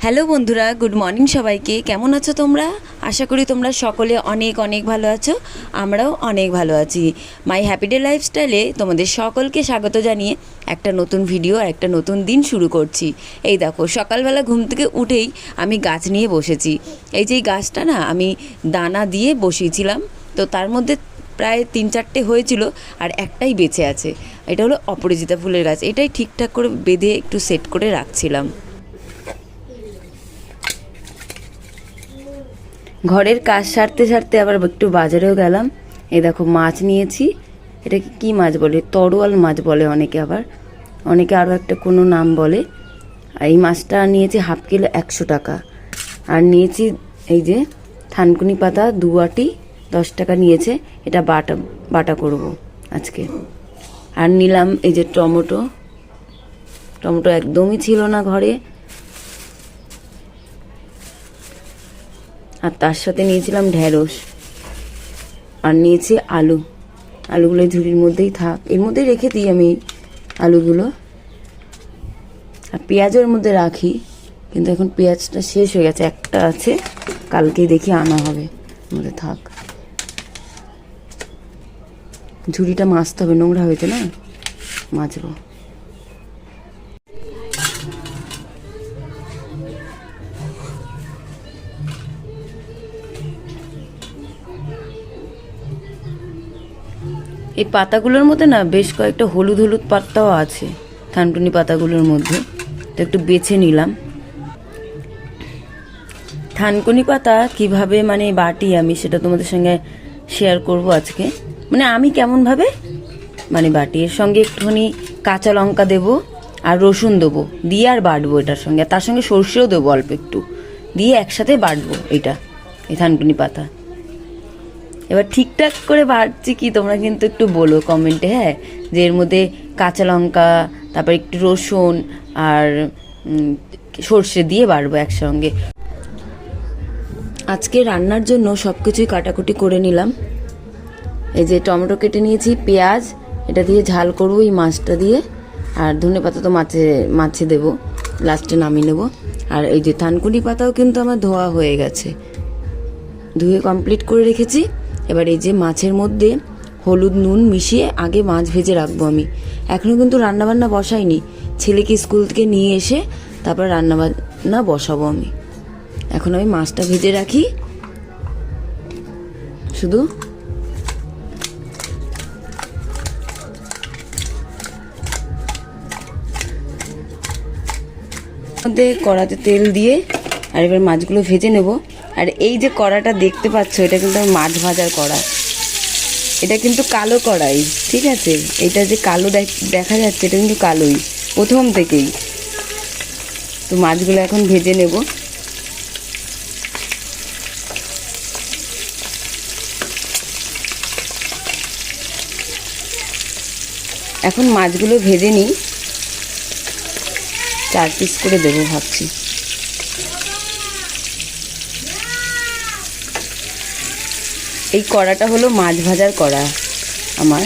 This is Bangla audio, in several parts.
হ্যালো বন্ধুরা, গুড মর্নিং সবাইকে। কেমন আছো তোমরা? আশা করি তোমরা সকলে অনেক অনেক ভালো আছো। আমরাও অনেক ভালো আছি। মাই হ্যাপি ডে লাইফস্টাইলে তোমাদের সকলকে স্বাগত জানিয়ে একটা নতুন ভিডিও আর একটা নতুন দিন শুরু করছি। এই দেখো, সকালবেলা ঘুম থেকে উঠেই আমি গাছ নিয়ে বসেছি। এই যে এই গাছটা না আমি দানা দিয়ে বসিয়েছিলাম, তো তার মধ্যে প্রায় 3-4টে হয়েছিল আর একটাই বেঁচে আছে। এটা হলো অপরাজিতা ফুলের গাছ। এটাই ঠিকঠাক করে বেঁধে একটু সেট করে রাখছিলাম। ঘরের কাজ সারতে সারতে আবার একটু বাজারেও গেলাম। এই দেখো, মাছ নিয়েছি। এটাকে কি মাছ বলে? তরোয়াল মাছ বলে অনেকে, আবার অনেকে আরও একটা কোনো নাম বলে। আর এই মাছটা নিয়েছি হাফ কিলো, 100 টাকা। আর নিয়েছি এই যে থানকুনি পাতা 2 আটি, 10 টাকা নিয়েছে। এটা বাটা বাটা করব আজকে। আর নিলাম এই যে টমেটো। টমেটো একদমই ছিল না ঘরে। আর তার সাথে নিয়েছিলাম ঢেঁড়স। আর নিয়েছি আলু। আলুগুলো ঝুড়ির মধ্যেই থাক, এর মধ্যেই রেখে দিই আমি আলুগুলো। আর পেঁয়াজও এর মধ্যে রাখি, কিন্তু এখন পেঁয়াজটা শেষ হয়ে গেছে। একটা আছে, কালকে দেখি আনা হবে। মধ্যে থাক। ঝুড়িটা মাজতে হবে, নোংরা হয়েছে না, মাজবো। এই পাতাগুলোর মধ্যে না বেশ কয়েকটা হলুদ হলুদ পাতাও আছে, থানকুনি পাতাগুলোর মধ্যে। তো একটু বেছে নিলাম। থানকুনি পাতা কিভাবে বাটি আমি, সেটা তোমাদের সঙ্গে শেয়ার করব আজকে। আমি কেমনভাবে বাটি, এর সঙ্গে একটুখানি কাঁচা লঙ্কা দেবো আর রসুন দেবো, দিয়ে আর বাটবো এটার সঙ্গে। তার সঙ্গে সর্ষেও দেবো অল্প একটু, দিয়ে একসাথে বাটবো এটা, এই থানকুনি পাতা। এবার ঠিকঠাক করে বাড়ছি কি তোমরা কিন্তু একটু বলো কমেন্টে, হ্যাঁ, যে এর মধ্যে কাঁচা লঙ্কা, তারপর একটু রসুন আর সর্ষে দিয়ে বাড়বো একসঙ্গে। আজকে রান্নার জন্য সব কিছুই কাটাকুটি করে নিলাম। এই যে টমেটো কেটে নিয়েছি, পেঁয়াজ, এটা দিয়ে ঝাল করবো এই মাছটা দিয়ে। আর ধনে পাতা তো মাছে দেবো, লাস্টে নামিয়ে নেবো। আর এই যে থানকুনি পাতাও কিন্তু আমার ধোয়া হয়ে গেছে, ধুয়ে কমপ্লিট করে রেখেছি। এবার এই যে মাছের মধ্যে হলুদ নুন মিশিয়ে আগে মাছ ভেজে রাখবো আমি। এখনও কিন্তু রান্নাবান্না বসাইনি, ছেলেকে স্কুল থেকে নিয়ে এসে তারপর রান্নাবান্না বসাবো আমি। এখন আমি মাছটা ভেজে রাখি শুধু। মধ্যে কড়াতে তেল দিয়ে আর এবার মাছগুলো ভেজে নেব। আর এই যে কড়াটা দেখতে পাচ্ছ, এটা কিন্তু মাছ ভাজার কড়া। এটা কিন্তু কালো কড়াই, ঠিক আছে? এটা যে কালো দেখা যাচ্ছে, এটা কিন্তু কালোই প্রথম থেকেই। তো মাছগুলো এখন ভেজে নেব। এখন মাছগুলো ভেজে নিই, 4 পিস করে দেবো ভাবছি। এই কড়াটা হলো মাছ ভাজার কড়া আমার।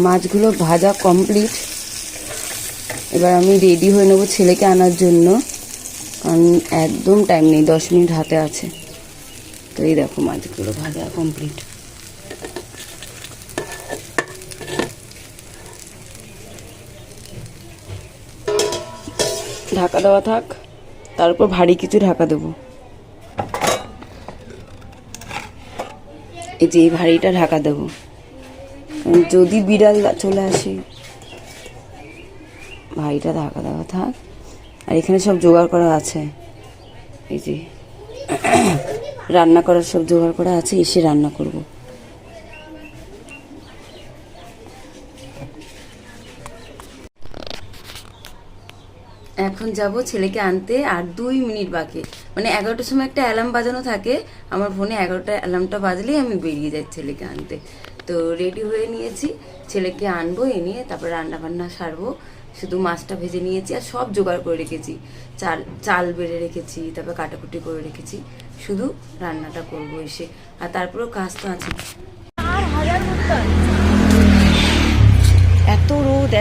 মাছগুলো ভাজা কমপ্লিট। এবার আমি রেডি হয়ে নেবো ছেলেকে আনার জন্য, কারণ একদম টাইম নেই, 10 মিনিট হাতে আছে। তো এই দেখো, মাছগুলো ভাজা কমপ্লিট। ঢাকা দেওয়া থাক, তারপর ভারী কিছু ঢাকা দেবো। এই যে এই ভারীটা ঢাকা দেবো, যদি বিড়াল চলে আসে। ভারীটা ঢাকা দেওয়া থাক। আর এখানে সব জোগাড় করা আছে, এই যে রান্না করার সব জোগাড় করা আছে, এসে রান্না করব। এখন যাব ছেলেকে আনতে, আর 2 মিনিট বাকি। মানে 11টার সময় একটা অ্যালার্ম বাজানো থাকে আমার ফোনে, 11টা অ্যালার্মটা বাজলেই আমি বেরিয়ে যাই ছেলেকে আনতে। তো রেডি হয়ে নিয়েছি, ছেলেকে আনবো, এনে তারপর রান্না বান্না সারবো। শুধু মাছটা ভেজে নিয়েছি আর সব জোগাড় করে রেখেছি, চাল বেড়ে রেখেছি, তারপর কাটাকুটি করে রেখেছি, শুধু রান্নাটা করবো এসে। আর তারপরেও কাজ তো আছে। এত রোদ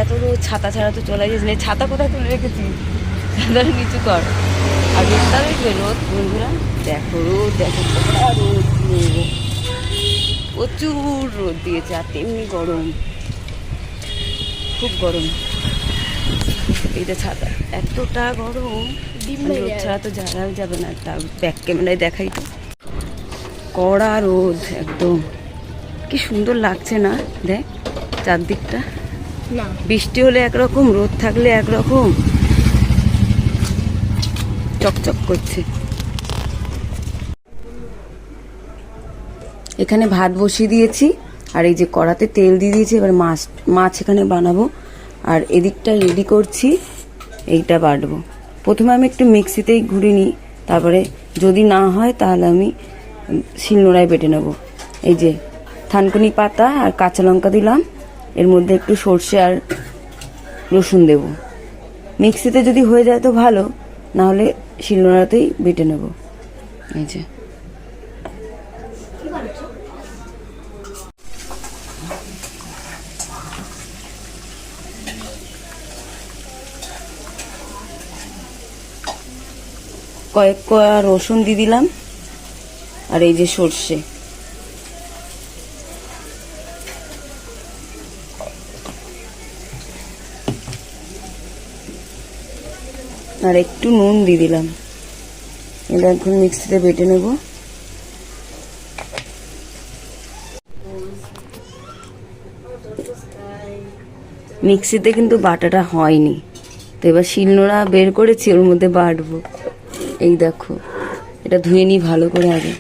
ছাতা ছাড়া তো চলে যাচ্ছে না। ছাতা কোথায় তুলে রেখেছি, ছাতার নিচু কর। আর রোদটা দেখবে, রোদ বন্ধুরা দেখো, রোদ দেখো, রোদ প্রচুর রোদ দিয়েছে। আর তেমনি গরম, খুব গরম। এইটা ছাতা এতটা গরম, রোদ ছাড়া তো যাওয়া যাবে না। তা ব্যাক ক্যামেরায় দেখাই তো, কড়া রোদ একদম। কি সুন্দর লাগছে না, দেখ চারদিকটা। বৃষ্টি হলে একরকম, রোদ থাকলে একরকম, চকচক করছে। এখানে ভাত বসিয়ে দিয়েছি, আর এই যে কড়াতে তেল দিয়ে দিয়েছি। এবার মাছ এখানে বানাবো, আর এদিকটা রেডি করছি, এইটা বাটবো। প্রথমে আমি একটু মিক্সিতেই ঘুরে নিই, তারপরে যদি না হয় তাহলে আমি শিলনোড়ায় বেটে নেব। এই যে থানকুনি পাতা আর কাঁচা লঙ্কা দিলাম, এর মধ্যে একটু সর্ষে আর রসুন দেব। মিক্সিতে যদি হয়ে যায় তো ভালো, না হলে শিলনোড়াতেই বেটে নেব। এই যে কয়েক কোয়া রসুন দিয়ে দিলাম, আর এই যে সর্ষে। আর একটু নুন দিয়ে দিলাম। এটা এখন মিক্সিতে বেটে নেব। মিক্সিতে কিন্তু বাটাটা হয়নি, তো এবার শিলনোড়া বের করেছি, ওর মধ্যে বাটবো। এই দেখো, এটা ধুয়ে নিই ভালো করে আগে।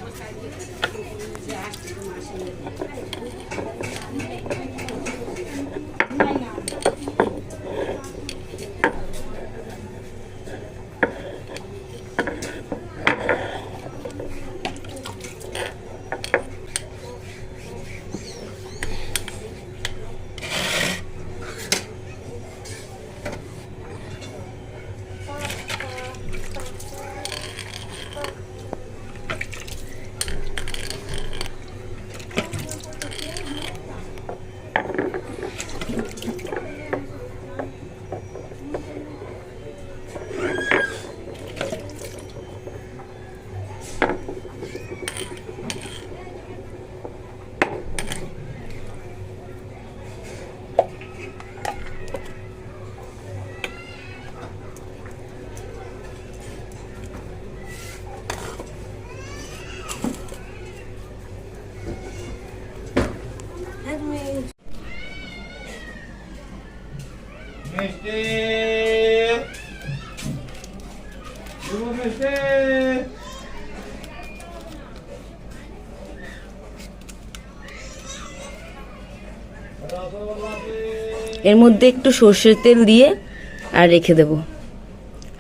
এর মধ্যে একটু সর্ষের তেল দিয়ে আর রেখে দেব।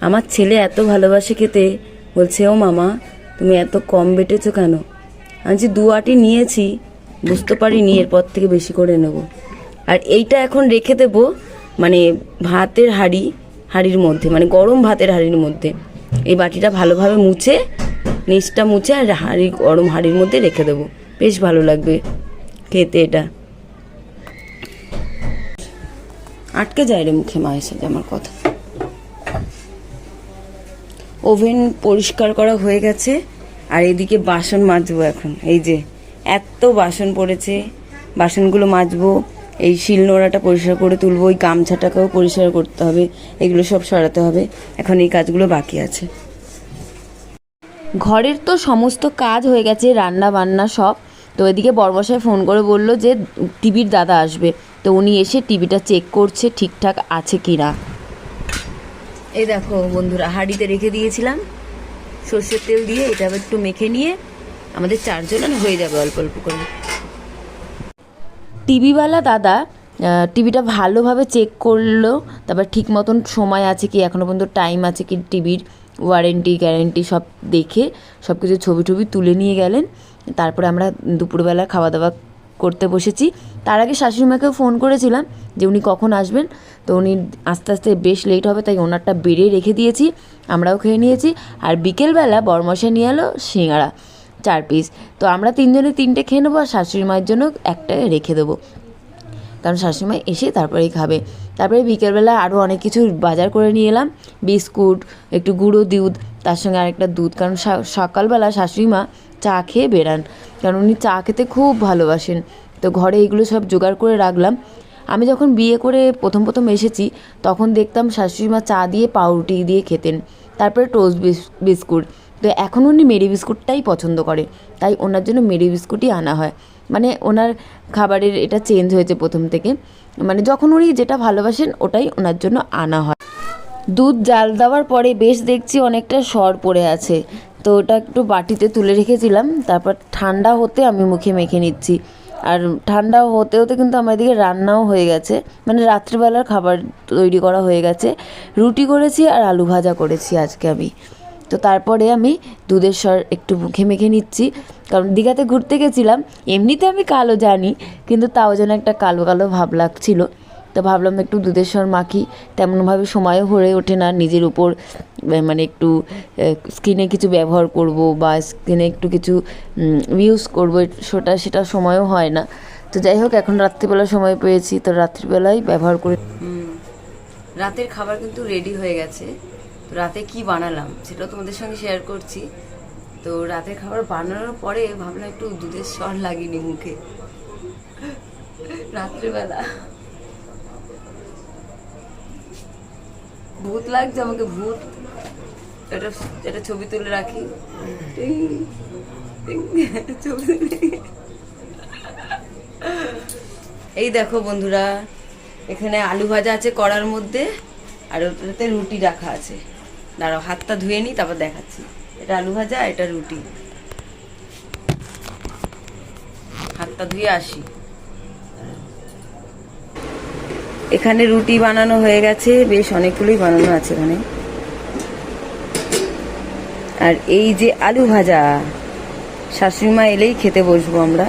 আমার ছেলে এত ভালোবাসে খেতে, বলছে ও মামা তুমি এত কম বেটেছো কেন? আমি যে 2 আটি নিয়েছি, বুঝতে পারিনি, এরপর থেকে বেশি করে নেব। আর এইটা এখন রেখে দেব, মানে ভাতের হাঁড়ির মধ্যে, মানে গরম ভাতের হাঁড়ির মধ্যে। এই বাটিটা ভালোভাবে মুছে, নিচটা মুছে, আর গরম হাঁড়ির মধ্যে রেখে দেবো। বেশ ভালো লাগবে খেতে এটা। আটকে যায় রে মুখে মায়ের সাথে আমার কথা। ওভেন পরিষ্কার করা হয়ে গেছে, আর এদিকে বাসন মাজবো এখন। এই যে এত বাসন পড়েছে, বাসনগুলো মাজবো। এই শিলনোড়াটা পরিষ্কার করে তুলবো, ওই গামছাটাকেও পরিষ্কার করতে হবে, এগুলো সব সরাতে হবে। এখন এই কাজগুলো বাকি আছে। ঘরের তো সমস্ত কাজ হয়ে গেছে, রান্না বান্না সব। তো এদিকে বড়মশাই ফোন করে বলল যে টিভির দাদা আসবে, তো উনি এসে টিভিটা চেক করছে ঠিকঠাক আছে কি না। এই দেখো বন্ধুরা, হাঁড়িতে রেখে দিয়েছিলাম সর্ষের তেল দিয়ে, এটা একটু মেখে নিয়ে আমাদের 4 জন হয়ে যাবে অল্প অল্প করে। টিভিওয়ালা দাদা টিভিটা ভালোভাবে চেক করলো, তারপর ঠিক মতন সময় আছে কি, এখনও পর্যন্ত টাইম আছে কি, টিভির ওয়ারেন্টি গ্যারেন্টি সব দেখে সব কিছু ছবি টবি তুলে নিয়ে গেলেন। তারপরে আমরা দুপুরবেলা খাওয়া দাওয়া করতে বসেছি। তার আগে শাশুড়িমাকেও ফোন করেছিলাম যে উনি কখন আসবেন, তো উনি আস্তে আস্তে বেশ লেট হবে তাই ওনারটা বেড়ে রেখে দিয়েছি, আমরাও খেয়ে নিয়েছি। আর বিকেলবেলা বড়মশাই নিয়ে এলো সিঙ্গাড়া 4 পিস, তো আমরা 3 জনে 3টে খেয়ে নেবো, আর শাশুড়ি মায়ের জন্য একটা রেখে দেবো, কারণ শাশুড়িমা এসে তারপরেই খাবে। তারপরে বিকেলবেলা আরও অনেক কিছু বাজার করে নিয়ে এলাম, বিস্কুট, একটু গুঁড়ো দুধ, তার সঙ্গে আরেকটা দুধ, কারণ সকালবেলা শাশুড়িমা চা খেয়ে বেরান, কারণ উনি চা খেতে খুব ভালোবাসেন। তো ঘরে এগুলো সব জোগাড় করে রাখলাম। আমি যখন বিয়ে করে প্রথম এসেছি তখন দেখতাম শাশুড়িমা চা দিয়ে পাউরুটি দিয়ে খেতেন, তারপরে টোস্ট বিস্কুট। তো এখন উনি মেরি বিস্কুটটাই পছন্দ করে, তাই ওনার জন্য মেরি বিস্কুটই আনা হয়। মানে ওনার খাবারের এটা চেঞ্জ হয়েছে প্রথম থেকে, মানে যখন উনি যেটা ভালোবাসেন ওটাই ওনার জন্য আনা হয়। দুধ জাল দেওয়ার পরে বেশ দেখছি অনেকটা সর পড়ে আছে, তো ওটা একটু বাটিতে তুলে রেখেছিলাম, তারপর ঠান্ডা হতে আমি মুখে মেখে নিচ্ছি। আর ঠান্ডা হতে হতে কিন্তু আমার এদিকে রান্নাও হয়ে গেছে, মানে রাত্রিবেলার খাবার তৈরি করা হয়ে গেছে। রুটি করেছি আর আলু ভাজা করেছি আজকে আমি। তো তারপরে আমি দুধের স্বর একটু মুখে মেখে নিচ্ছি, কারণ দীঘাতে ঘুরতে গেছিলাম, এমনিতে আমি কালো জানি, কিন্তু তাও যেন একটা কালো কালো ভাব লাগছিল। তো ভাবলাম একটু দুধের স্বর মাখি, তেমনভাবে সময়ও হয়ে ওঠে না নিজের উপর, মানে একটু স্কিনে কিছু ব্যবহার করব বা স্কিনে একটু কিছু ইউজ করবো, সেটা সময়ও হয় না। তো যাই হোক, এখন রাত্রিবেলা সময় পেয়েছি, তো রাত্রিবেলায় ব্যবহার করে। রাতের খাবার কিন্তু রেডি হয়ে গেছে। তো রাতে কি বানালাম সেটাও তোমাদের সঙ্গে শেয়ার করছি। তো রাতের খাবার বানানোর পরে ভাবলাম একটু দুধের স্বর লাগিনি মুখে রাত্রিবেলা। ভূত লাগছে আমাকে, ভূত। এটা ছবি তুলে রাখি, এই দেখো বন্ধুরা, এখানে আলু ভাজা আছে কড়ার মধ্যে, আর ওটাতে রুটি রাখা আছে। দাঁড়াও হাতটা ধুয়ে নিই তারপর দেখাচ্ছি। এটা আলু ভাজা, এটা রুটি। হাতটা ধুয়ে আসি। এখানে রুটি বানানো হয়ে গেছে, বেশ অনেকগুলোই বানানো আছে এখানে। আর এই যে আলু ভাজা, শাশুড়ি মা এলেই খেতে বসবো আমরা।